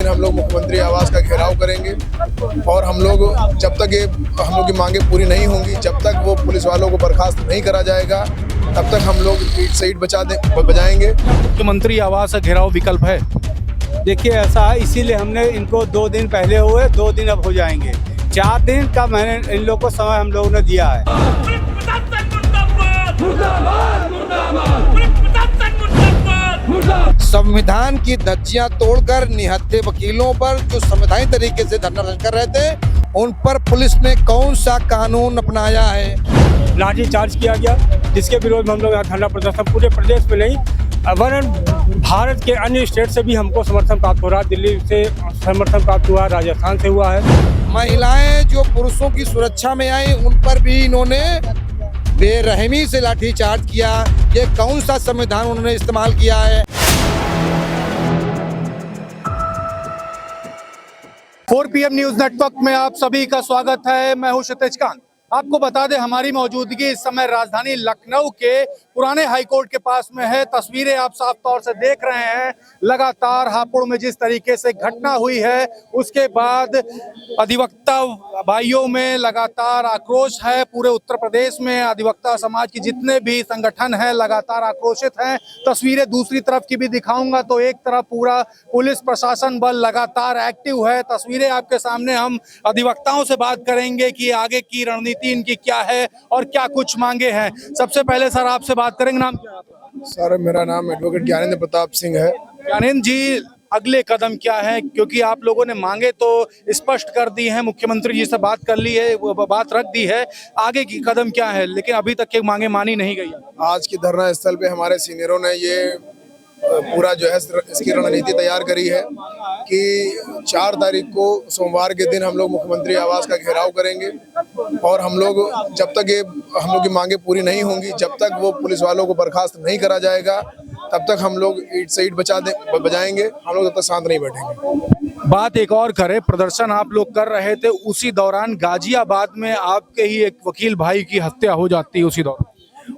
हम लोग मुख्यमंत्री आवास का घेराव करेंगे और हम लोग जब तक हम लोग की मांगे पूरी नहीं होंगी, जब तक वो पुलिस वालों को बर्खास्त नहीं करा जाएगा, तब तक हम लोग ईंट से ईंट बजाएंगे। मुख्यमंत्री आवास का घेराव विकल्प है? देखिए ऐसा है, इसीलिए हमने इनको 2 दिन पहले हुए, 2 दिन अब हो जाएंगे। 4 दिन का मैंने इन लोगों को समय हम लोगों ने दिया है। संविधान की धज्जियां तोड़कर निहत्थे वकीलों पर जो संवैधानिक तरीके से धरना कर रहे थे, उन पर पुलिस ने कौन सा कानून अपनाया है? लाठी चार्ज किया गया, जिसके विरोध में हम लोग यहाँ धरना प्रदर्शन पूरे प्रदेश में नहीं, वरन भारत के अन्य स्टेट से भी हमको समर्थन प्राप्त हो रहा है। दिल्ली से समर्थन प्राप्त हुआ है, राजस्थान से हुआ है। महिलाएं जो पुरुषों की सुरक्षा में आई, उन पर भी इन्होंने बेरहमी से लाठी चार्ज किया। ये कौन सा संविधान उन्होंने इस्तेमाल किया है? 4 PM न्यूज नेटवर्क में आप सभी का स्वागत है। मैं हूं क्षितिज कांत। आपको बता दें, हमारी मौजूदगी इस समय राजधानी लखनऊ के पुराने हाईकोर्ट के पास में है। तस्वीरें आप साफ तौर से देख रहे हैं। लगातार हापुड़ में जिस तरीके से घटना हुई है, उसके बाद अधिवक्ता भाइयों में लगातार आक्रोश है। पूरे उत्तर प्रदेश में अधिवक्ता समाज की जितने भी संगठन हैं लगातार आक्रोशित हैं। तस्वीरें दूसरी तरफ की भी दिखाऊंगा तो एक तरफ पूरा पुलिस प्रशासन बल लगातार एक्टिव है। तस्वीरें आपके सामने, हम अधिवक्ताओं से बात करेंगे कि आगे की रणनीति इनकी क्या है और क्या कुछ मांगे हैं। सबसे पहले सर आपसे बात करेंगे। नाम क्या है आपका? सर, मेरा नाम एडवोकेट ज्ञानेंद्र प्रताप सिंह है। ज्ञानेंद्र जी, अगले कदम क्या है? क्योंकि आप लोगों ने मांगे तो स्पष्ट कर दी है, मुख्यमंत्री जी से बात कर ली है, वो बात रख दी है। आगे की कदम क्या है? लेकिन अभी तक की मांगे मानी नहीं गई है। आज की धरना स्थल पे हमारे सीनियरों ने ये पूरा जो है इसकी रणनीति तैयार करी है कि 4 तारीख को सोमवार के दिन हम लोग मुख्यमंत्री आवास का घेराव करेंगे और हम लोग जब तक हम लोग की मांगे पूरी नहीं होंगी, जब तक वो पुलिस वालों को बर्खास्त नहीं करा जाएगा, तब तक हम लोग ईंट से ईंट बजाएंगे। हम लोग तब तक शांत नहीं बैठेंगे। बात एक और करें, प्रदर्शन आप लोग कर रहे थे, उसी दौरान गाजियाबाद में आपके ही एक वकील भाई की हत्या हो जाती है। उसी दौरान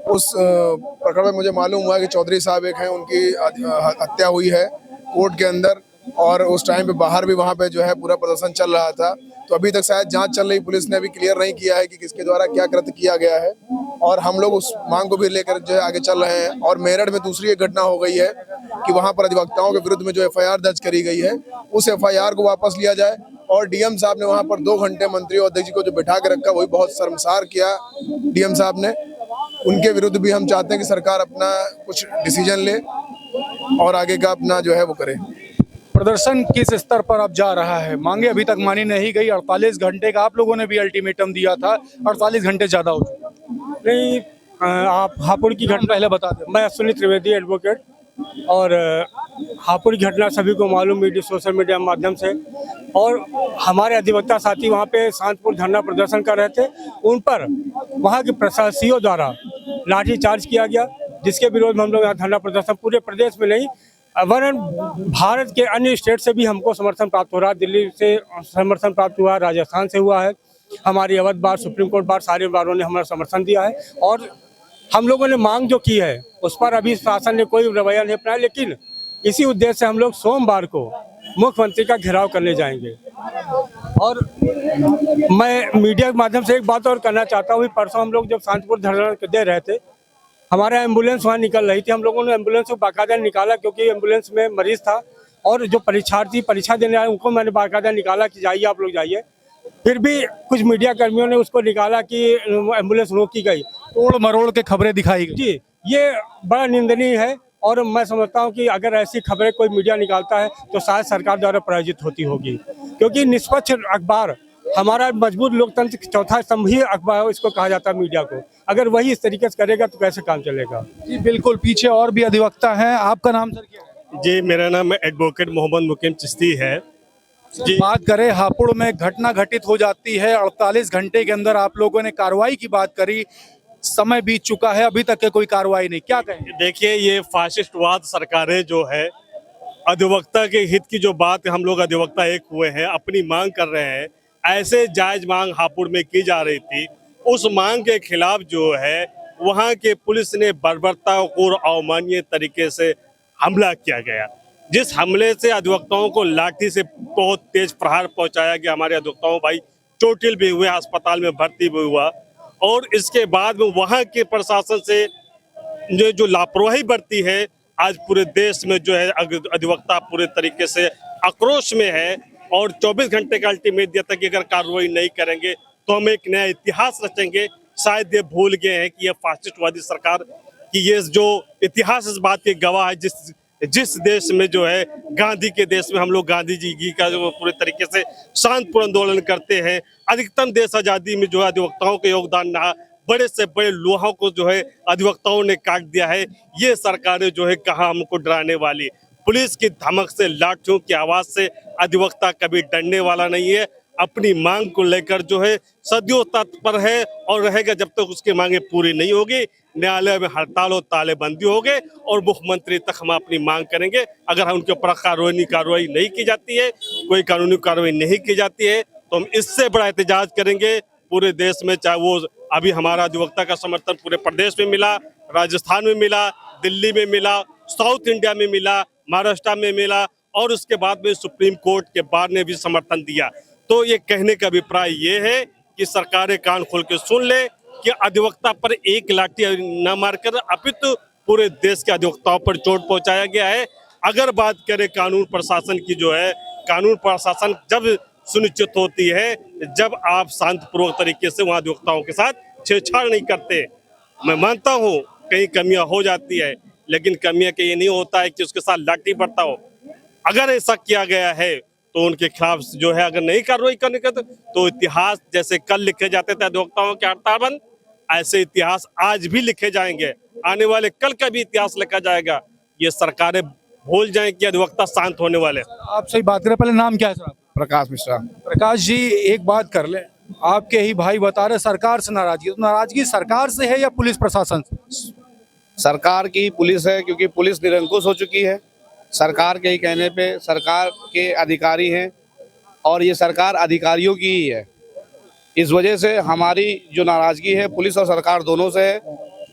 उस प्रकरण में मुझे मालूम हुआ कि चौधरी साहब एक हैं, उनकी हत्या हुई है कोर्ट के अंदर, और उस टाइम पे बाहर भी वहाँ पे जो है पूरा प्रदर्शन चल रहा था। तो अभी तक शायद जांच चल रही, पुलिस ने अभी क्लियर नहीं किया है कि किसके द्वारा क्या कृत्य किया गया है, और हम लोग उस मांग को भी लेकर जो है आगे चल रहे हैं। और मेरठ में दूसरी एक घटना हो गई है कि वहाँ पर अधिवक्ताओं के विरुद्ध में जो FIR दर्ज करी गई है, उस FIR को वापस लिया जाए। और DM साहब ने वहाँ पर 2 घंटे मंत्री और अध्यक्ष जी को जो बिठा के रखा, वही बहुत शर्मसार किया DM साहब ने। उनके विरुद्ध भी हम चाहते हैं कि सरकार अपना कुछ डिसीजन ले और आगे का अपना जो है वो करे। प्रदर्शन किस स्तर पर अब जा रहा है? मांगे अभी तक मानी नहीं गई। 48 घंटे का आप लोगों ने भी अल्टीमेटम दिया था, 48 घंटे ज्यादा हो चुके। नहीं, आप हापुड़ की घटना पहले बता दें। मैं सुनील त्रिवेदी एडवोकेट, और हापुड़ की घटना सभी को मालूम मीडिया सोशल मीडिया के माध्यम से, और हमारे अधिवक्ता साथी वहाँ पे शांतिपूर्ण धरना प्रदर्शन कर रहे थे। उन पर वहाँ के प्रशासनियों द्वारा लाठी चार्ज किया गया, जिसके विरोध में हम लोग यहाँ धरना प्रदर्शन पूरे प्रदेश में नहीं, वरन भारत के अन्य स्टेट से भी हमको समर्थन प्राप्त हो रहा है। दिल्ली से समर्थन प्राप्त हुआ है, राजस्थान से हुआ है। हमारी अवध बार, सुप्रीम कोर्ट बार, सारे बारों ने हमारा समर्थन दिया है। और हम लोगों ने मांग जो की है उस पर अभी शासन ने कोई रवैया नहीं अपनाया, लेकिन इसी उद्देश्य से हम लोग सोमवार को मुख्यमंत्री का घेराव करने जाएंगे। और मैं मीडिया के माध्यम से एक बात और करना चाहता हूँ। परसों हम लोग जब शांतिपूर्ण धरना दे रहे थे, हमारा एम्बुलेंस वहाँ निकल रही थी। हम लोगों ने एम्बुलेंस को बाकायदा निकाला, क्योंकि एम्बुलेंस में मरीज था, और जो परीक्षार्थी परीक्षा देने आए उनको मैंने बाकायदा निकाला कि जाइए, आप लोग जाइए। फिर भी कुछ मीडिया कर्मियों ने उसको निकाला कि एम्बुलेंस रोकी गई, तोड़ मरोड़ के खबरें दिखाई गई। जी, ये बड़ा निंदनीय है। और मैं समझता हूँ कि अगर ऐसी खबरें कोई मीडिया निकालता है तो शायद सरकार द्वारा प्रायोजित होती होगी, क्योंकि निष्पक्ष अखबार, हमारा मजबूत लोकतंत्र चौथा स्तंभ ही अखबार इसको कहा जाता है मीडिया को। अगर वही इस तरीके से करेगा तो कैसे काम चलेगा? जी बिल्कुल। पीछे और भी अधिवक्ता हैं। आपका नाम सर क्या है? जी, मेरा नाम एडवोकेट मोहम्मद मुकीम चिश्ती है। जी, बात करें, हापुड़ में घटना घटित हो जाती है, 48 घंटे के अंदर आप लोगों ने कार्रवाई की बात करी, समय बीत चुका है, अभी तक के कोई कार्रवाई नहीं, क्या कहेंगे? देखिए, ये फाशिस्टवाद सरकारें जो है, अधिवक्ता के हित की जो बात हम लोग अधिवक्ता एक हुए हैं, अपनी मांग कर रहे हैं। ऐसे जायज मांग हापुड़ में की जा रही थी, उस मांग के खिलाफ जो है वहाँ के पुलिस ने बर्बरता और अवमाननीय तरीके से हमला किया गया। जिस हमले से अधिवक्ताओं को लाठी से बहुत तेज प्रहार पहुंचाया गया, हमारे अधिवक्ताओं भाई चोटिल भी हुए, अस्पताल में भर्ती भी हुआ, और इसके बाद में वहाँ के प्रशासन से जो लापरवाही बरती है, आज पूरे देश में जो है अधिवक्ता पूरे तरीके से आक्रोश में है और 24 घंटे का अल्टीमेट दिया था कि अगर कार्रवाई नहीं करेंगे तो हम एक नया इतिहास रचेंगे। शायद ये भूल गए हैं कि ये फासिस्टवादी सरकार की ये जो इतिहास इस बात की गवाह है, जिस देश में जो है गांधी के देश में हम लोग गांधी जी का जो पूरे तरीके से शांतिपूर्ण आंदोलन करते हैं, अधिकतम देश आज़ादी में जो है अधिवक्ताओं का योगदान रहा, बड़े से बड़े लोहाओं को जो है अधिवक्ताओं ने काट दिया है। ये सरकारें जो है कहाँ हमको डराने वाली, पुलिस की धमक से, लाठियों की आवाज से अधिवक्ता कभी डरने वाला नहीं है। अपनी मांग को लेकर जो है सदियों तत्पर है और रहेगा जब तक उसकी मांगे पूरी नहीं होगी। न्यायालय में हड़ताल और तालेबंदी होगी और मुख्यमंत्री तक हम अपनी मांग करेंगे। अगर उनके ऊपर कार्रवाई नहीं की जाती है, कोई कानूनी कार्रवाई नहीं की जाती है, तो हम इससे बड़ा एहतजाज करेंगे पूरे देश में। चाहे वो अभी हमारा अधिवक्ता का समर्थन पूरे प्रदेश में मिला, राजस्थान में मिला, दिल्ली में मिला, साउथ इंडिया में मिला, महाराष्ट्र में मिला, और उसके बाद में सुप्रीम कोर्ट के बार ने भी समर्थन दिया। तो ये कहने का अभिप्राय ये है कि सरकारें कान खोल के सुन ले कि अधिवक्ता पर एक लाठी न मारकर अपितु पूरे देश के अधिवक्ताओं पर चोट पहुंचाया गया है। अगर बात करें कानून प्रशासन की, जो है कानून प्रशासन जब सुनिश्चित होती है जब आप शांतिपूर्वक तरीके से वहाँ अधिवक्ताओं के साथ छेड़छाड़ नहीं करते। मैं मानता हूँ कहीं कमियां हो जाती है, लेकिन कमियां के ये नहीं होता है कि उसके साथ लाठी बरता हो। अगर ऐसा किया गया है तो उनके खिलाफ जो है अगर नहीं कार्रवाई करने का तो इतिहास जैसे कल लिखे जाते थे अधिवक्ताओं के हड़ताल बंद, ऐसे इतिहास आज भी लिखे जाएंगे, आने वाले कल का भी इतिहास लिखा जाएगा। ये सरकारें भूल जाएं कि अधिवक्ता शांत होने वाले। आप सही बात करें, पहले नाम क्या है सर? प्रकाश मिश्रा। प्रकाश जी, एक बात कर लें, आपके ही भाई बता रहे सरकार से नाराजगी, तो नाराजगी सरकार से है या पुलिस प्रशासन से? सरकार की पुलिस है, क्योंकि पुलिस निरंकुश हो चुकी है। सरकार के ही कहने पे सरकार के अधिकारी हैं और ये सरकार अधिकारियों की ही है। इस वजह से हमारी जो नाराजगी है पुलिस और सरकार दोनों से है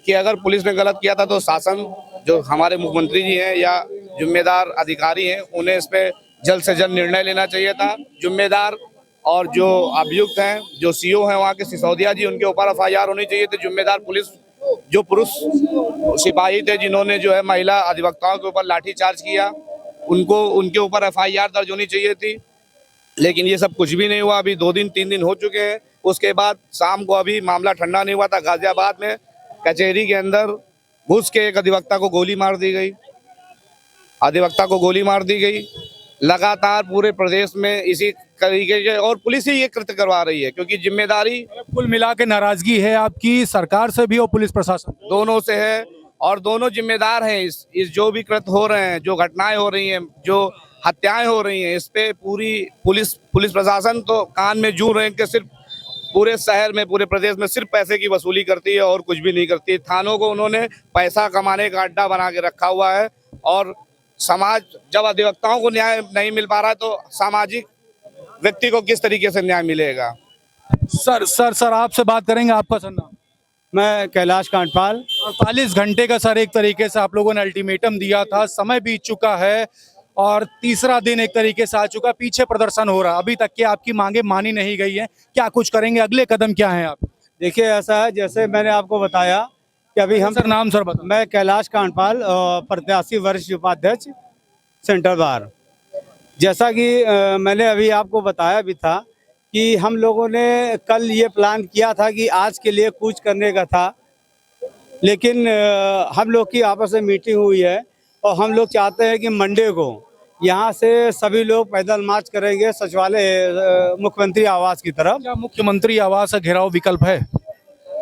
कि अगर पुलिस ने गलत किया था तो शासन, जो हमारे मुख्यमंत्री जी हैं या जिम्मेदार अधिकारी हैं, उन्हें इस पर जल्द से जल्द निर्णय लेना चाहिए था। जिम्मेदार और जो अभियुक्त हैं, जो सीओ हैं वहाँ के सिसोदिया जी, उनके ऊपर FIR होनी चाहिए थी। जिम्मेदार पुलिस जो पुरुष सिपाही थे जिन्होंने जो है महिला अधिवक्ताओं के ऊपर लाठीचार्ज किया, उनके ऊपर FIR दर्ज होनी चाहिए थी। लेकिन ये सब कुछ भी नहीं हुआ। अभी 2 दिन 3 दिन हो चुके हैं। उसके बाद शाम को अभी मामला ठंडा नहीं हुआ था, गाजियाबाद में कचहरी के अंदर घुस के एक अधिवक्ता को गोली मार दी गई। लगातार पूरे प्रदेश में इसी तरीके के और पुलिस ही ये कृत्य करवा रही है, क्योंकि जिम्मेदारी कुल मिला के नाराजगी है आपकी सरकार से भी और पुलिस प्रशासन दोनों से है और दोनों जिम्मेदार हैं। इस जो भी कृत्य हो रहे हैं, जो घटनाएं हो रही हैं, जो हत्याएं हो रही हैं, इस पे पूरी पुलिस प्रशासन तो कान में जू रहे हैं कि सिर्फ पूरे शहर में, पूरे प्रदेश में सिर्फ पैसे की वसूली करती है और कुछ भी नहीं करती। थानों को उन्होंने पैसा कमाने का अड्डा बना के रखा हुआ है और समाज, जब अधिवक्ताओं को न्याय नहीं मिल पा रहा है तो सामाजिक व्यक्ति को किस तरीके से न्याय मिलेगा? सर आपसे बात करेंगे। आपका सर नाम? मैं कैलाश कांडपाल। 48 घंटे का सर एक तरीके से आप लोगों ने अल्टीमेटम दिया था, समय बीत चुका है और तीसरा दिन एक तरीके से आ चुका, पीछे प्रदर्शन हो रहा, अभी तक की आपकी मांगे मानी नहीं गई है। क्या कुछ करेंगे, अगले कदम क्या है आप? देखिए, ऐसा है जैसे मैंने आपको बताया कि अभी हम सर नाम सर बताओ। मैं कैलाश कांडपाल, प्रत्याशी वरिष्ठ उपाध्यक्ष सेंट्रल बार। जैसा कि मैंने अभी आपको बताया भी था कि हम लोगों ने कल ये प्लान किया था कि आज के लिए कुछ करने का था, लेकिन हम लोग की आपस में मीटिंग हुई है और हम लोग चाहते हैं कि मंडे को यहाँ से सभी लोग पैदल मार्च करेंगे सचिवालय, मुख्यमंत्री आवास की तरफ। क्या मुख्यमंत्री आवास का घेराव विकल्प है?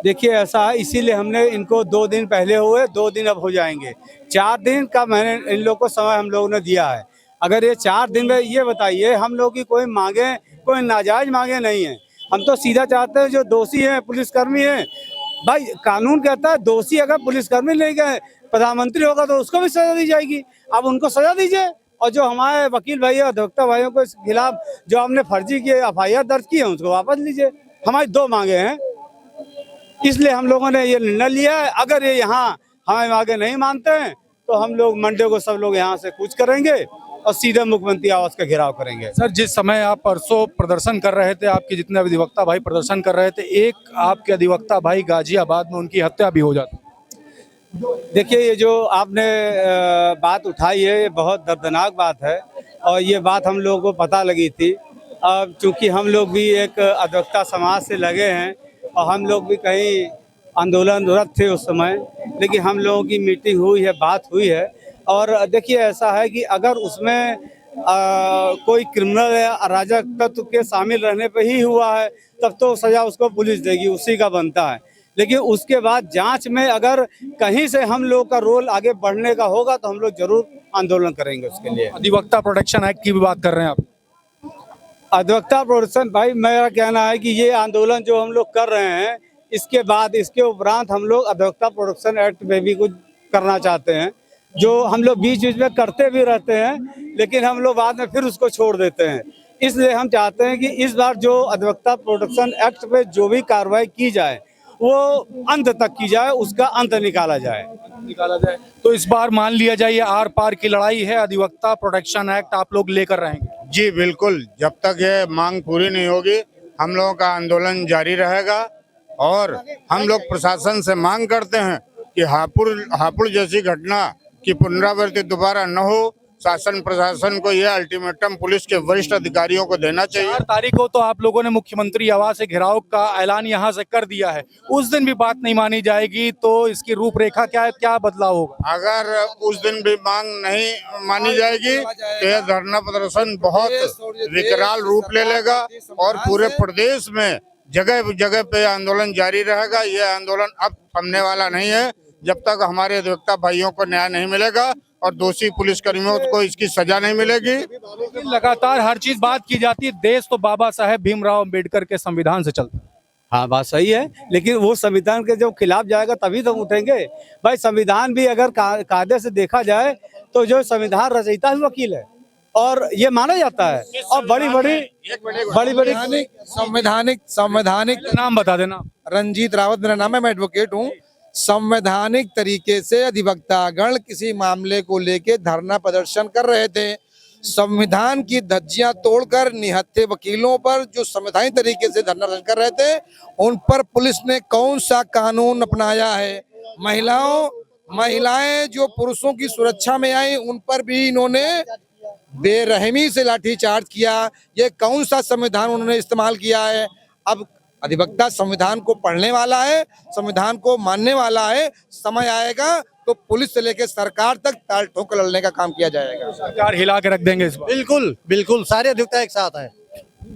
देखिए, ऐसा है, इसीलिए हमने इनको 2 दिन पहले हुए, 2 दिन अब हो जाएंगे। 4 दिन का मैंने इन लोग को समय हम लोगों ने दिया है। अगर ये 4 दिन में, ये बताइए, हम लोग की कोई मांगे, कोई नाजायज मांगे नहीं है। हम तो सीधा चाहते हैं जो दोषी हैं, पुलिसकर्मी हैं, भाई कानून कहता है दोषी अगर पुलिसकर्मी नहीं गए, प्रधानमंत्री होगा तो उसको भी सजा दी जाएगी। अब उनको सजा दीजिए और जो हमारे वकील भाई अधिवक्ता भाइयों के खिलाफ जो हमने फर्जी किए FIR दर्ज किए हैं उसको वापस लीजिए। हमारी 2 मांगे हैं, इसलिए हम लोगों ने ये निर्णय लिया है। अगर ये यहाँ हमारे मांगे नहीं मानते हैं तो हम लोग मंडे को सब लोग यहाँ से कूच करेंगे और सीधे मुख्यमंत्री आवास का घेराव करेंगे। सर, जिस समय आप परसों प्रदर्शन कर रहे थे, आपके जितने अधिवक्ता भाई प्रदर्शन कर रहे थे, एक आपके अधिवक्ता भाई गाजियाबाद में उनकी हत्या भी हो जाती। देखिए, ये जो आपने बात उठाई है, ये बहुत दर्दनाक बात है और ये बात हम लोगों को पता लगी थी। अब चूंकि हम लोग भी एक अधिवक्ता समाज से लगे हैं और हम लोग भी कहीं आंदोलनरत थे उस समय, लेकिन हम लोगों की मीटिंग हुई है, बात हुई है। और देखिए, ऐसा है कि अगर उसमें कोई क्रिमिनल या अराजक तत्व के शामिल रहने पे ही हुआ है, तब तो सजा उसको पुलिस देगी, उसी का बनता है। लेकिन उसके बाद जांच में अगर कहीं से हम लोग का रोल आगे बढ़ने का होगा तो हम लोग जरूर आंदोलन करेंगे उसके लिए। अधिवक्ता प्रोटेक्शन एक्ट की भी बात कर रहे हैं आप। अधिवक्ता प्रोटेक्शन, भाई मेरा कहना है कि ये आंदोलन जो हम लोग कर रहे हैं, इसके बाद इसके उपरांत हम लोग अधिवक्ता प्रोटेक्शन एक्ट में भी कुछ करना चाहते हैं, जो हम लोग बीच बीच में करते भी रहते हैं, लेकिन हम लोग बाद में फिर उसको छोड़ देते हैं। इसलिए हम चाहते हैं कि इस बार जो अधिवक्ता प्रोटेक्शन एक्ट पे जो भी कार्रवाई की जाए वो अंत तक की जाए, उसका अंत निकाला जाए। तो इस बार मान लिया जाए ये आर पार की लड़ाई है, अधिवक्ता प्रोटेक्शन एक्ट आप लोग लेकर रहेंगे। जी बिल्कुल, जब तक ये मांग पूरी नहीं होगी हम लोगों का आंदोलन जारी रहेगा। और हम लोग प्रशासन से मांग करते हैं कि हापुड़ जैसी घटना की पुनरावृत्ति दोबारा न हो। शासन प्रशासन को यह अल्टीमेटम पुलिस के वरिष्ठ अधिकारियों को देना चाहिए। 4 तारीख को तो आप लोगों ने मुख्यमंत्री आवास से घेराव का ऐलान यहां से कर दिया है, उस दिन भी बात नहीं मानी जाएगी तो इसकी रूपरेखा क्या बदलाव होगा? अगर उस दिन भी मांग नहीं मानी जाएगी तो यह धरना प्रदर्शन बहुत विकराल रूप ले लेगा और पूरे प्रदेश में जगह जगह पे आंदोलन जारी रहेगा। यह आंदोलन अब थमने वाला नहीं है जब तक हमारे अधिवक्ता भाइयों को न्याय नहीं मिलेगा और दोषी पुलिसकर्मियों को इसकी सजा नहीं मिलेगी। लगातार हर चीज बात की जाती है, देश तो बाबा साहेब भीमराव अम्बेडकर के संविधान से चलता है। हाँ, बात सही है, लेकिन वो संविधान के जब खिलाफ जाएगा तभी तो उठेंगे। भाई, संविधान भी अगर कायदे से देखा जाए तो जो संविधान रचयिता ही वकील है और ये माना जाता है। और बड़ी बड़ी संवैधानिक नाम बता देना। रंजीत रावत मेरा नाम है, मैं एडवोकेट हूँ। संवैधानिक तरीके से अधिवक्तागण किसी मामले को लेके धरना प्रदर्शन कर रहे थे। संविधान की धज्जियां तोड़कर निहत्थे वकीलों पर जो संवैधानिक तरीके से धरना प्रदर्शन कर रहे थे, उन पर पुलिस ने कौन सा कानून अपनाया है? महिलाएं जो पुरुषों की सुरक्षा में आई, उन पर भी इन्होंने बेरहमी से लाठीचार्ज किया। ये कौन सा संविधान उन्होंने इस्तेमाल किया है? अब अधिवक्ता संविधान को पढ़ने वाला है, संविधान को मानने वाला है। समय आएगा तो पुलिस से लेकर सरकार तक ताल ठोक लड़ने का काम किया जाएगा। सरकार हिला के रख देंगे इस बार। बिल्कुल सारे अधिवक्ता एक साथ हैं।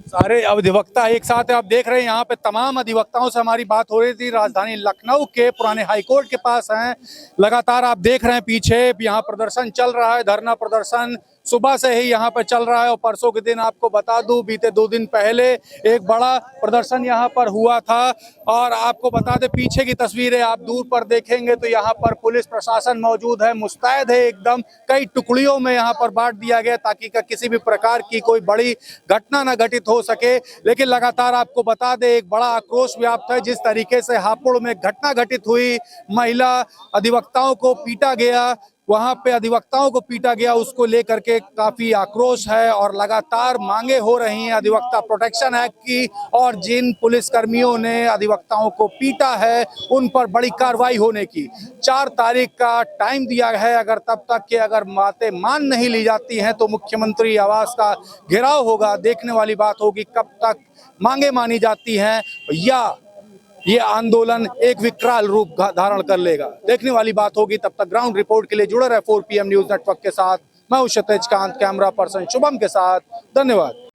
सारे अधिवक्ता एक साथ है। आप देख रहे हैं यहाँ पे तमाम अधिवक्ताओं से हमारी बात हो रही थी। राजधानी लखनऊ के पुराने हाईकोर्ट के पास हैं। लगातार आप देख रहे हैं पीछे यहाँ प्रदर्शन चल रहा है, धरना प्रदर्शन सुबह से ही यहाँ पर चल रहा है। और परसों के दिन आपको बता दूं, बीते 2 दिन पहले एक बड़ा प्रदर्शन यहाँ पर हुआ था। और आपको बता दें, पीछे की तस्वीरें आप दूर पर देखेंगे तो यहाँ पर पुलिस प्रशासन मौजूद है, मुस्तैद है एकदम। कई टुकड़ियों में यहाँ पर बांट दिया गया ताकि किसी भी प्रकार की कोई बड़ी घटना न घटित हो सके। लेकिन लगातार आपको बता दें, एक बड़ा आक्रोश व्याप्त है। जिस तरीके से हापुड़ में घटना घटित हुई, महिला अधिवक्ताओं को पीटा गया, वहां पे अधिवक्ताओं को पीटा गया, उसको लेकर के काफी आक्रोश है। और लगातार मांगे हो रही हैं अधिवक्ता प्रोटेक्शन एक्ट की। और जिन पुलिसकर्मियों ने अधिवक्ताओं को पीटा है उन पर बड़ी कार्रवाई होने की 4 तारीख का टाइम दिया है। अगर तब तक के अगर बातें मान नहीं ली जाती हैं तो मुख्यमंत्री आवास का घेराव होगा। देखने वाली बात होगी कब तक मांगे मानी जाती हैं या ये आंदोलन एक विकराल रूप धारण कर लेगा। देखने वाली बात होगी। तब तक ग्राउंड रिपोर्ट के लिए जुड़े रहे 4PM न्यूज नेटवर्क के साथ। मैं हूं क्षितिज कांत, कैमरा पर्सन शुभम के साथ। धन्यवाद।